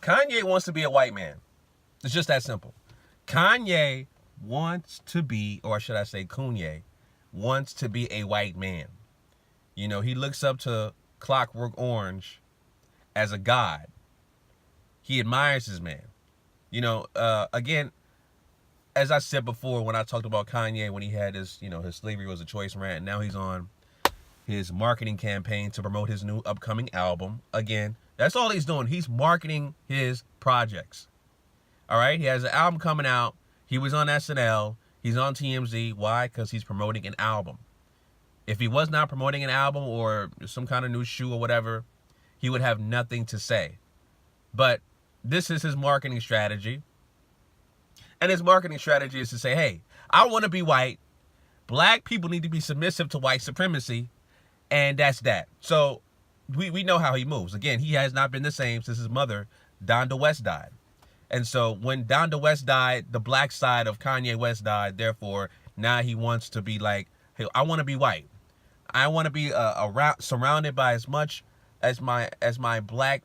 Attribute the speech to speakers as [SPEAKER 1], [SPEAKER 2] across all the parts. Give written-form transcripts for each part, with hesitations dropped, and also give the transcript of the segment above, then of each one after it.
[SPEAKER 1] Kanye wants to be a white man. It's just that simple. Kanye wants to be, or should I say Kanye, wants to be a white man. You know, he looks up to Clockwork Orange as a god. He admires his man. You know, again, as I said before when I talked about Kanye when he had his, his slavery was a choice rant, and now he's on his marketing campaign to promote his new upcoming album. Again, that's all he's doing. He's marketing his projects. All right? He has an album coming out. He was on SNL. He's on TMZ. Why? Because he's promoting an album. If he was not promoting an album or some kind of new shoe or whatever, he would have nothing to say. But this is his marketing strategy. And his marketing strategy is to say, hey, I want to be white. Black people need to be submissive to white supremacy. And that's that. So we know how he moves. Again, he has not been the same since his mother, Donda West, died. And so when Donda West died, the black side of Kanye West died. Therefore, now he wants to be like, hey, I want to be white. I want to be surrounded by as much as my black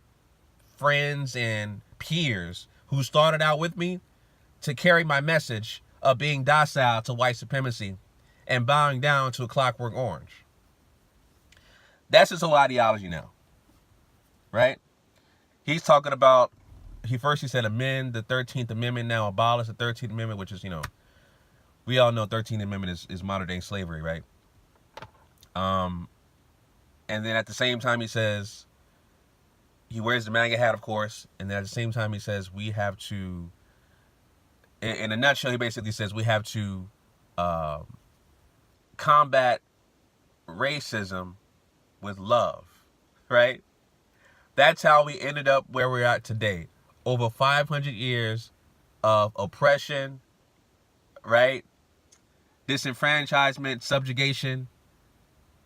[SPEAKER 1] friends and peers who started out with me to carry my message of being docile to white supremacy and bowing down to a Clockwork Orange. That's his whole ideology now, right? He's talking about, he said amend the 13th Amendment, now abolish the 13th Amendment, which is, we all know 13th Amendment is modern day slavery, right? And then at the same time he says, he wears the MAGA hat, of course, and then at the same time he says we have to, in a nutshell, he basically says we have to combat racism with love, right? That's how we ended up where we're at today. Over 500 years of oppression, right? Disenfranchisement, subjugation,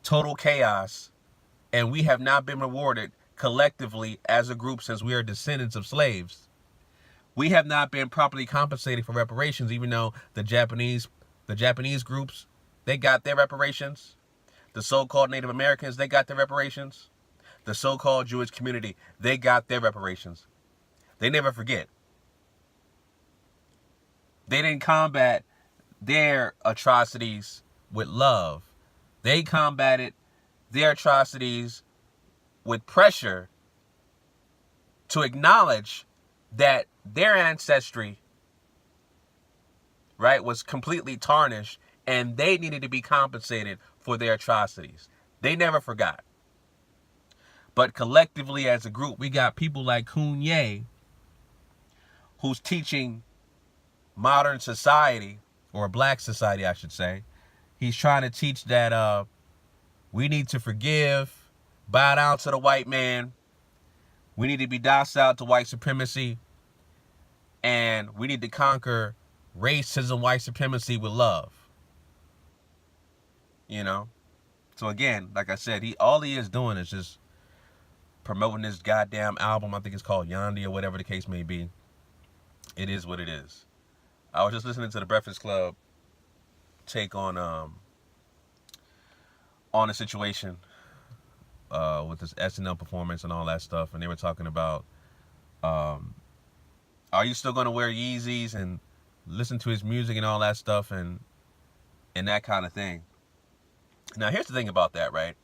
[SPEAKER 1] total chaos, and we have not been rewarded collectively as a group since we are descendants of slaves. We have not been properly compensated for reparations, even though the Japanese groups, they got their reparations. The so-called Native Americans, they got their reparations. The so-called Jewish community, they got their reparations. They never forget. They didn't combat their atrocities with love. They combated their atrocities with pressure to acknowledge that their ancestry, right, was completely tarnished and they needed to be compensated for their atrocities. They never forgot. But collectively as a group, we got people like Kanye who's teaching modern society, or black society, I should say. He's trying to teach that we need to forgive, bow down to the white man. We need to be docile to white supremacy. And we need to conquer racism, white supremacy with love. So again, like I said, all he is doing is just promoting this goddamn album. I think it's called Yandhi or whatever the case may be. It is what it is. I was just listening to the Breakfast Club take on the situation with this SNL performance and all that stuff, and they were talking about, are you still going to wear Yeezys and listen to his music and all that stuff and that kind of thing. Now, here's the thing about that, right?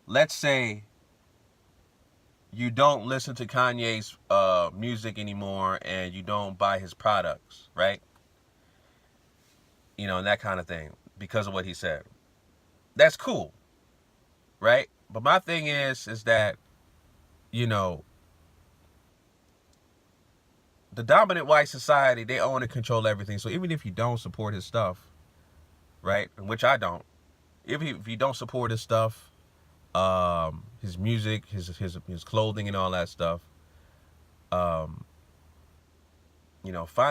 [SPEAKER 1] Let's say you don't listen to Kanye's music anymore and you don't buy his products, right? And that kind of thing because of what he said. That's cool, right? But my thing is that, the dominant white society, they own and control everything. So even if you don't support his stuff, right, which I don't, if you don't support his stuff, his music, his clothing and all that stuff, find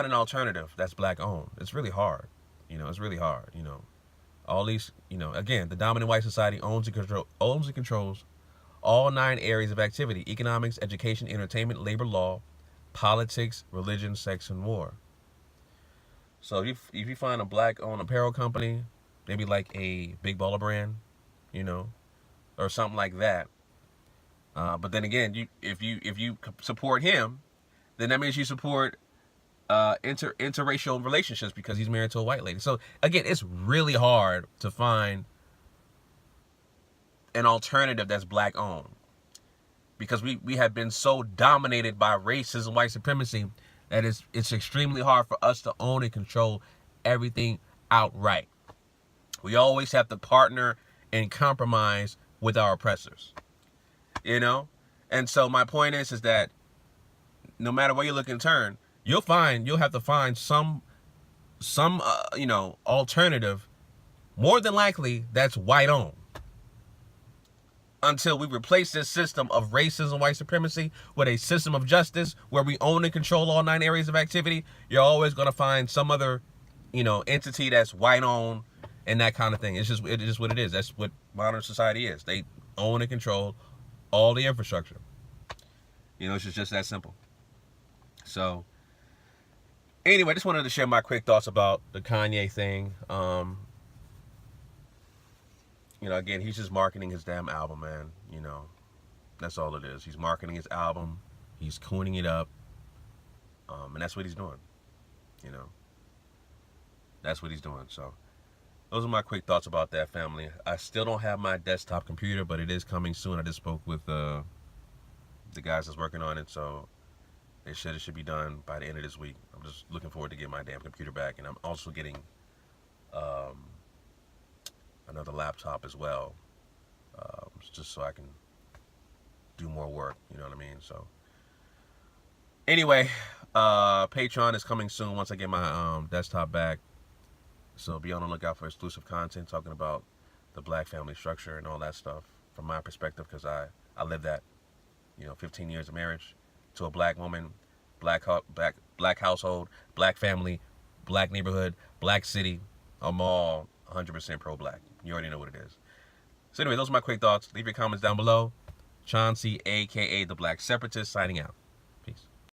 [SPEAKER 1] an alternative that's black owned. It's really hard. It's really hard. All these, again, the dominant white society owns and controls all 9 areas of activity: economics, education, entertainment, labor law, politics, religion, sex, and war. So if you find a black-owned apparel company, maybe like a Big Baller Brand, or something like that. But then again, if you support him, then that means you support interracial relationships because he's married to a white lady. So again, it's really hard to find an alternative that's black owned because we have been so dominated by racism, white supremacy, that it's extremely hard for us to own and control everything outright. We always have to partner and compromise with our oppressors, you know? And so my point is that no matter where you look and turn, you'll have to find some alternative, more than likely that's white owned. Until we replace this system of racism, white supremacy with a system of justice where we own and control all 9 areas of activity, you're always going to find some other, entity that's white owned and that kind of thing. It's just what it is. That's what modern society is. They own and control all the infrastructure. It's just that simple. So, anyway, just wanted to share my quick thoughts about the Kanye thing. Again, he's just marketing his damn album, man. That's all it is. He's marketing his album. He's cooning it up. And that's what he's doing. That's what he's doing. So, those are my quick thoughts about that, family. I still don't have my desktop computer, but it is coming soon. I just spoke with the guys that's working on it, so it should be done by the end of this week. I'm just looking forward to getting my damn computer back, and I'm also getting another laptop as well, just so I can do more work. You know what I mean? So anyway, Patreon is coming soon once I get my desktop back. So be on the lookout for exclusive content talking about the black family structure and all that stuff from my perspective, because I lived that. 15 years of marriage to a black woman, black household, black family, black neighborhood, black city. I'm all 100% pro-black. You already know what it is. So anyway, those are my quick thoughts. Leave your comments down below. Chauncey, a.k.a. The Black Separatist, signing out.